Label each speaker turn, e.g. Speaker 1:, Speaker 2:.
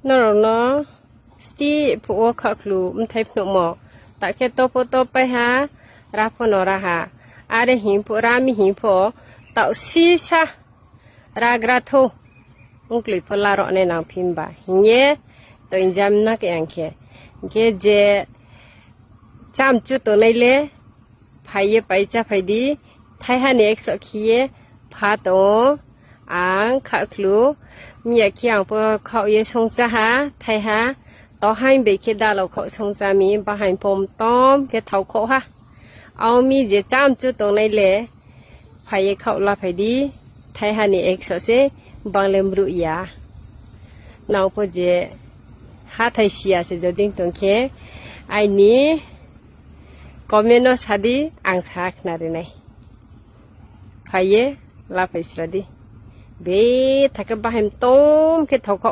Speaker 1: nó nó sti phụ khắc lù thấy phụ mỏ tại cái tô bay ha ra phụ nó ra ha à để hiểm phụ ra mi hiểm phụ tạo si sa ra grato ông clip phụ la rõ này nào phim bài nhé tôi jam na cái anh kia je chăm chút tôi này le phải bay cha phải đi thay hai này sợ kia phá tổ ang khắc lùมีเขียงพอเขาเยชงจะหาไทยหาต่อให้เบคิดาเราเขาชงจะมีบะให้ผมต้อมแค่เท่าเขาฮะเอามีเจจ้ามจุดตรงในเละพายเขาลาพายดีไทยหานี่เอกสเสบางเลมรุยาเราพอเจหาไทยเชียเสจดิ้งตรงแค่ไอ้นี้ก็ไม่นอสดีอังสักนารีไหนพายลาพายสระดีเบถ้าก็บ้าเห็นต้มแค่เท่าเขา